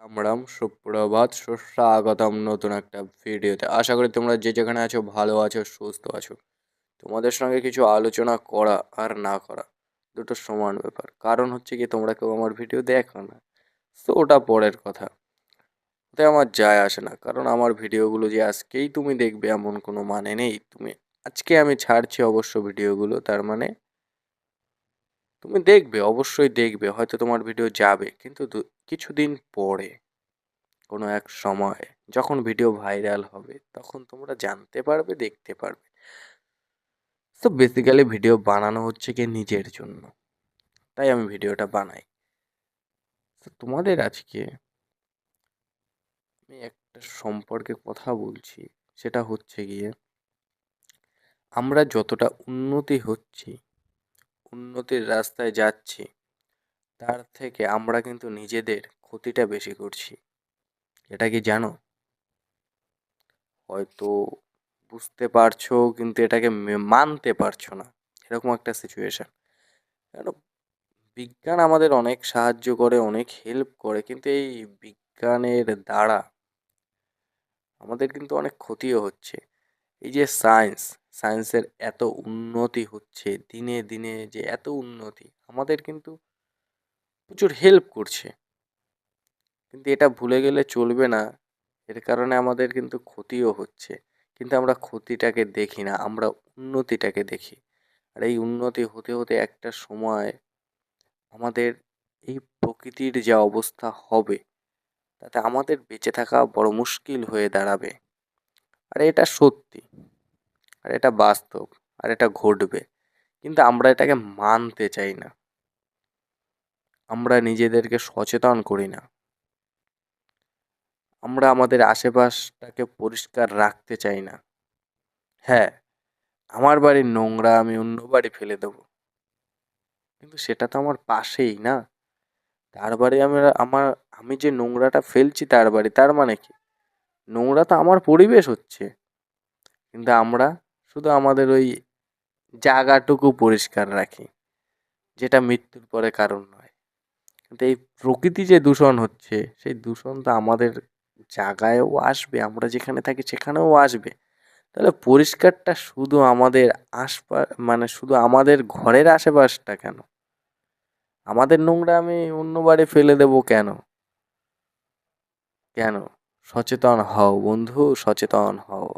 রাম রাম সুপ্রভাত সুস্বাগতম নতুন একটা ভিডিওতে। আশা করি তোমরা যে যেখানে আছো ভালো আছো, সুস্থ আছো। তোমাদের সঙ্গে কিছু আলোচনা করা আর না করা দুটো সমান ব্যাপার। কারণ হচ্ছে কি, তোমরা কেউ আমার ভিডিও দেখো না, তো ওটা পরের কথা। ওতে আমার যায় আসে না, কারণ আমার ভিডিওগুলো যে আজকেই তুমি দেখবে এমন কোনো মানে নেই। আজকে আমি ছাড়ছি অবশ্য ভিডিওগুলো, তার মানে তুমি দেখবে, অবশ্যই দেখবে। হয়তো তোমার ভিডিও যাবে, কিন্তু কিছুদিন পরে কোনো এক সময় যখন ভিডিও ভাইরাল হবে তখন তোমরা জানতে পারবে, দেখতে পারবে। তো বেসিক্যালি ভিডিও বানানো হচ্ছে কি নিজের জন্য, তাই আমি ভিডিওটা বানাই। তো তোমাদের আজকে আমি একটা সম্পর্কে কথা বলছি, সেটা হচ্ছে গিয়ে আমরা যতটা উন্নতি হচ্ছি, উন্নতির রাস্তায় যাচ্ছি, তার থেকে আমরা কিন্তু নিজেদের ক্ষতিটা বেশি করছি। এটা কি জানো? হয়তো বুঝতে পারছো, কিন্তু এটাকে মানতে পারছো না। এরকম একটা সিচুয়েশন। কেন? বিজ্ঞান আমাদের অনেক সাহায্য করে, অনেক হেল্প করে, কিন্তু এই বিজ্ঞানের দ্বারা আমাদের কিন্তু অনেক ক্ষতিও হচ্ছে। এই যে সায়েন্সের এত উন্নতি হচ্ছে, দিনে দিনে যে এত উন্নতি আমাদের কিন্তু প্রচুর হেল্প করছে, কিন্তু এটা ভুলে গেলে চলবে না। এর কারণে আমাদের কিন্তু ক্ষতিও হচ্ছে, কিন্তু আমরা ক্ষতিটাকে দেখি না, আমরা উন্নতিটাকে দেখি। আর এই উন্নতি হতে হতে একটা সময় আমাদের এই প্রকৃতির যা অবস্থা হবে, তাতে আমাদের বেঁচে থাকা বড় মুশকিল হয়ে দাঁড়াবে। আর এটা সত্যি, আর এটা বাস্তব, আর এটা ঘটবে। কিন্তু আমরা এটাকে মানতে চাই না, আমরা নিজেদেরকে সচেতন করি না, আমরা আমাদের আশেপাশটাকে পরিষ্কার রাখতে চাই না। হ্যাঁ, আমার বাড়ির নোংরা আমি অন্য বাড়ি ফেলে দেবো, কিন্তু সেটা তো আমার পাশেই না। তার বাড়ি আমি যে নোংরাটা ফেলছি তার বাড়ি, তার মানে কি? নোংরা তো আমার পরিবেশ হচ্ছে, কিন্তু আমরা শুধু আমাদের ওই জায়গাটুকু পরিষ্কার রাখি, যেটা মৃত্যুর পরে কারণ নয়। কিন্তু এই প্রকৃতি যে দূষণ হচ্ছে, সেই দূষণ তো আমাদের জায়গায়ও আসবে, আমরা যেখানে থাকি সেখানেও আসবে। তাহলে পরিষ্কারটা শুধু আমাদের আশপাশ, মানে শুধু আমাদের ঘরের আশেপাশটা কেন? আমাদের নোংরা আমি অন্য বাড়ি ফেলে দেবো কেন? কেন? সচেতন হও বন্ধু, সচেতন হও।